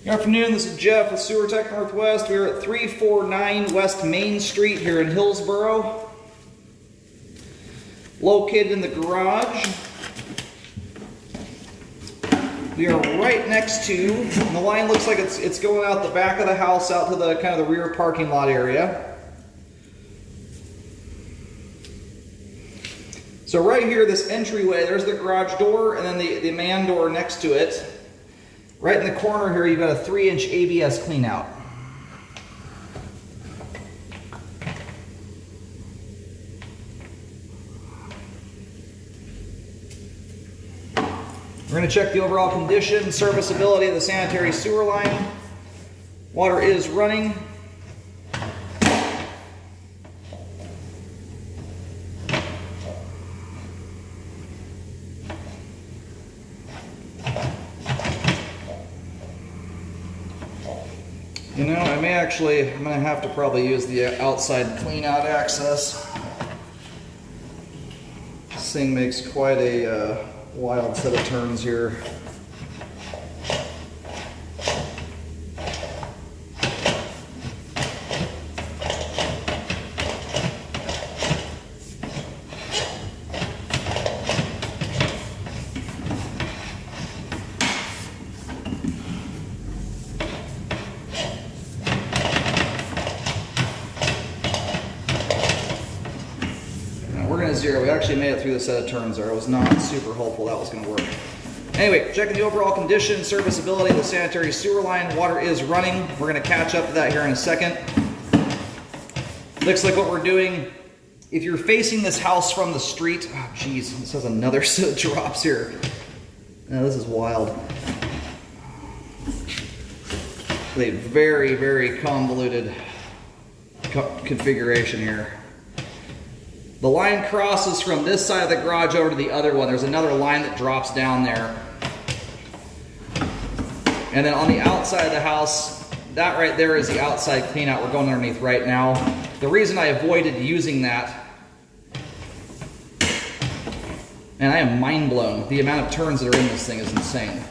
Good afternoon, this is Jeff with Sewer Tech Northwest. We are at 349 West Main Street here in Hillsboro. Located in the garage. We are right next to, and the line looks like it's going out the back of the house out to the kind of the rear parking lot area. So right here, this entryway, there's the garage door and then the man door next to it. Right in the corner here, you've got a 3-inch ABS cleanout. We're going to check the overall condition, serviceability of the sanitary sewer line. Water is running. You know, I'm going to have to probably use the outside clean out access. This thing makes quite a wild set of turns here. We're going to zero. We actually made it through the set of turns there. I was not super hopeful that was going to work. Anyway, checking the overall condition, serviceability of the sanitary sewer line. Water is running. We're going to catch up to that here in a second. Looks like what we're doing, if you're facing this house from the street, oh geez, this has another set of drops here. Now this is wild. A very, very convoluted configuration here. The line crosses from this side of the garage over to the other one. There's another line that drops down there. And then on the outside of the house, that right there is the outside cleanout we're going underneath right now. The reason I avoided using that, and I am mind blown, the amount of turns that are in this thing is insane.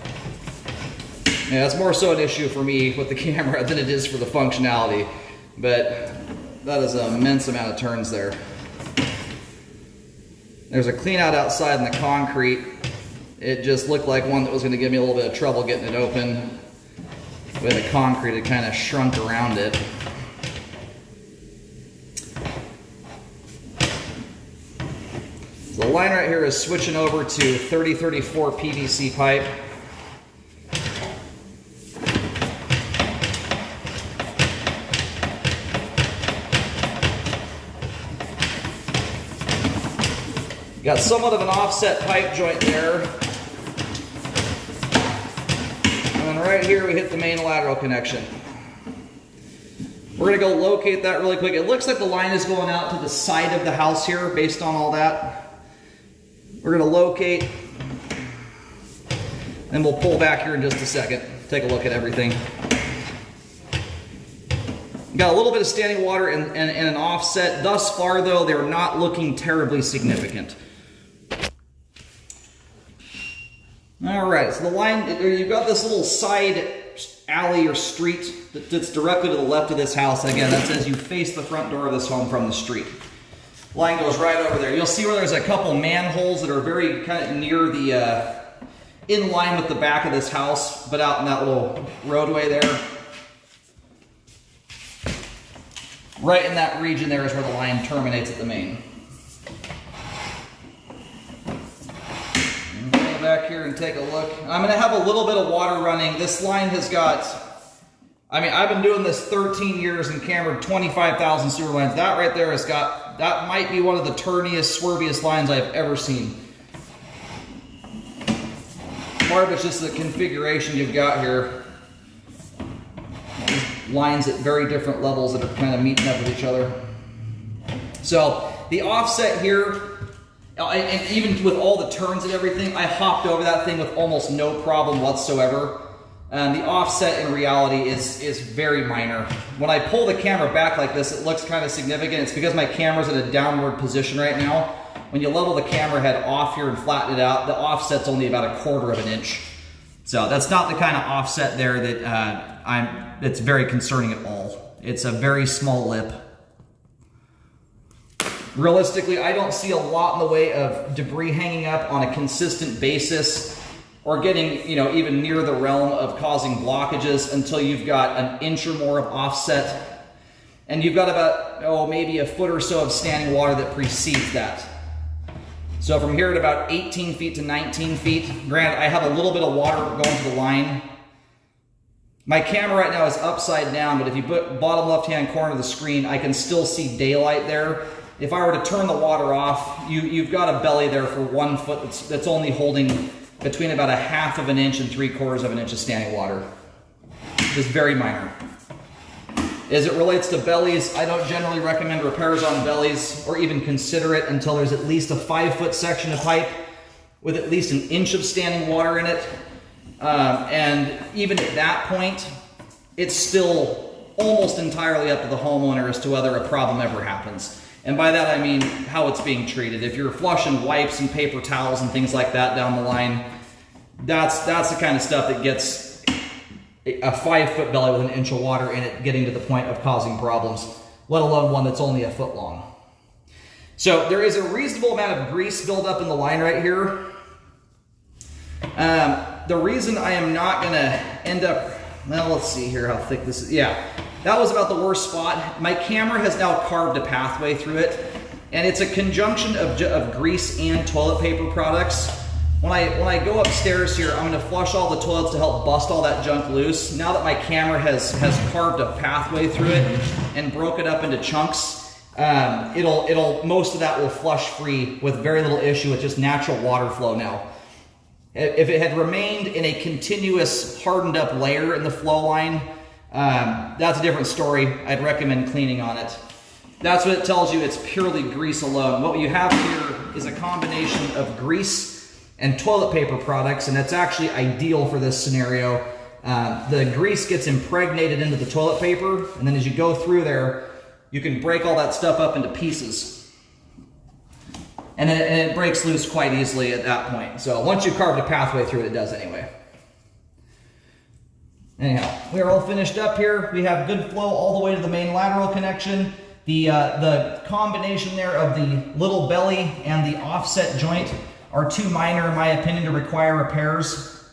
Yeah, it's more so an issue for me with the camera than it is for the functionality, but that is an immense amount of turns there. There's a clean out outside in the concrete. It just looked like one that was going to give me a little bit of trouble getting it open. With the concrete, it kind of shrunk around it. So the line right here is switching over to 3034 PVC pipe. Got somewhat of an offset pipe joint there. And then right here we hit the main lateral connection. We're going to go locate that really quick. It looks like the line is going out to the side of the house here based on all that. We're going to locate and we'll pull back here in just a second. Take a look at everything. Got a little bit of standing water and an offset. Thus far though, they're not looking terribly significant. Alright, so the line, you've got this little side alley or street that's directly to the left of this house. And again, that says you face the front door of this home from the street. Line goes right over there. You'll see where there's a couple manholes that are very kind of near the, in line with the back of this house, but out in that little roadway there. Right in that region there is where the line terminates at the main. Back here and take a look. I'm going to have a little bit of water running. This line has got, I mean, I've been doing this 13 years and cambered 25,000 sewer lines. That right there has got, that might be one of the turniest, swerviest lines I've ever seen. Part of it's just the configuration you've got here. Lines at very different levels that are kind of meeting up with each other. So the offset here, and even with all the turns and everything, I hopped over that thing with almost no problem whatsoever. And the offset in reality is very minor. When I pull the camera back like this, it looks kind of significant. It's because my camera's in a downward position right now. When you level the camera head off here and flatten it out, the offset's only about 1/4 of an inch. So that's not the kind of offset there that that's very concerning at all. It's a very small lip. Realistically, I don't see a lot in the way of debris hanging up on a consistent basis or getting, you know, even near the realm of causing blockages until you've got an inch or more of offset. And you've got about, maybe a foot or so of standing water that precedes that. So from here at about 18 feet to 19 feet, granted, I have a little bit of water going to the line. My camera right now is upside down, but if you put bottom left-hand corner of the screen, I can still see daylight there. If I were to turn the water off, you've got a belly there for 1 foot that's only holding between about 1/2 of an inch and 3/4 of an inch of standing water. Just very minor. As it relates to bellies, I don't generally recommend repairs on bellies or even consider it until there's at least a 5-foot section of pipe with at least 1 inch of standing water in it. And even at that point, it's still almost entirely up to the homeowner as to whether a problem ever happens. And by that I mean how it's being treated. If you're flushing wipes and paper towels and things like that down the line, that's the kind of stuff that gets a 5-foot belly with 1 inch of water in it getting to the point of causing problems, let alone one that's only 1 foot long. So there is a reasonable amount of grease buildup in the line right here. The reason I am not going to end up, well, let's see here how thick this is. Yeah, that was about the worst spot. My camera has now carved a pathway through it, and it's a conjunction of grease and toilet paper products. When I go upstairs here, I'm going to flush all the toilets to help bust all that junk loose. Now that my camera has carved a pathway through it and broke it up into chunks, most of that will flush free with very little issue with just natural water flow now. If it had remained in a continuous hardened up layer in the flow line, that's a different story. I'd recommend cleaning on it. That's what it tells you. It's purely grease alone. What you have here is a combination of grease and toilet paper products, and that's actually ideal for this scenario. The grease gets impregnated into the toilet paper, and then as you go through there, you can break all that stuff up into pieces. And it breaks loose quite easily at that point. So once you've carved a pathway through it, it does anyway. Anyhow, we are all finished up here. We have good flow all the way to the main lateral connection. The combination there of the little belly and the offset joint are too minor, in my opinion, to require repairs.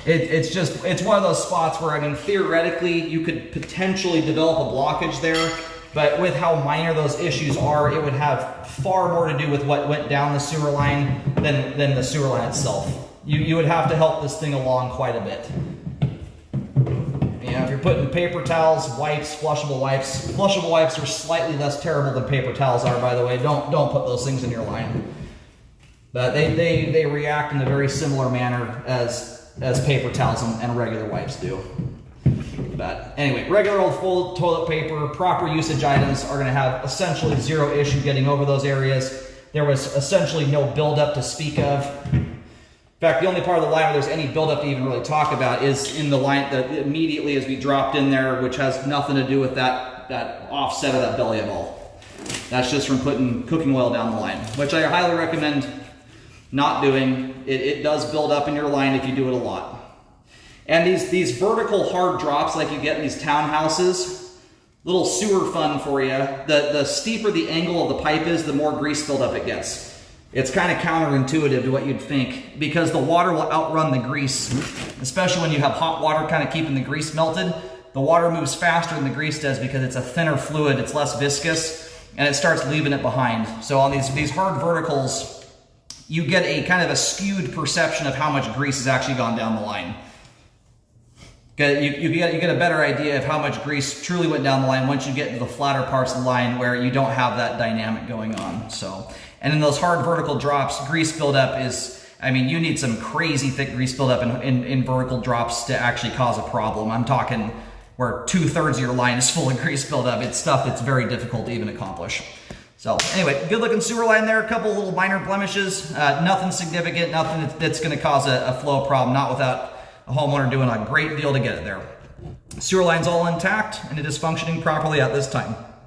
It's one of those spots where, I mean, theoretically, you could potentially develop a blockage there, but with how minor those issues are, it would have far more to do with what went down the sewer line than the sewer line itself. You would have to help this thing along quite a bit. You know, if you're putting paper towels, wipes, flushable wipes are slightly less terrible than paper towels are, by the way. Don't put those things in your line. But they react in a very similar manner as paper towels and regular wipes do. But anyway, regular old full toilet paper, proper usage items are going to have essentially zero issue getting over those areas. There was essentially no buildup to speak of. In fact, the only part of the line where there's any buildup to even really talk about is in the line that immediately as we dropped in there, which has nothing to do with that offset of that belly at all. That's just from putting cooking oil down the line, which I highly recommend not doing. It does build up in your line if you do it a lot. And these vertical hard drops like you get in these townhouses, little sewer fun for you. The steeper the angle of the pipe is, the more grease buildup it gets. It's kind of counterintuitive to what you'd think, because the water will outrun the grease, especially when you have hot water kind of keeping the grease melted. The water moves faster than the grease does because it's a thinner fluid, it's less viscous, and it starts leaving it behind. So on these hard verticals, you get a kind of a skewed perception of how much grease has actually gone down the line. You get a better idea of how much grease truly went down the line once you get into the flatter parts of the line where you don't have that dynamic going on. So, and in those hard vertical drops, grease buildup is, I mean, you need some crazy thick grease buildup in vertical drops to actually cause a problem. I'm talking where 2/3 of your line is full of grease buildup. It's stuff that's very difficult to even accomplish. So anyway, good looking sewer line there, a couple little minor blemishes, nothing significant, nothing that's gonna cause a flow problem, not without a homeowner doing a great deal to get it there. Sewer line's all intact and it is functioning properly at this time.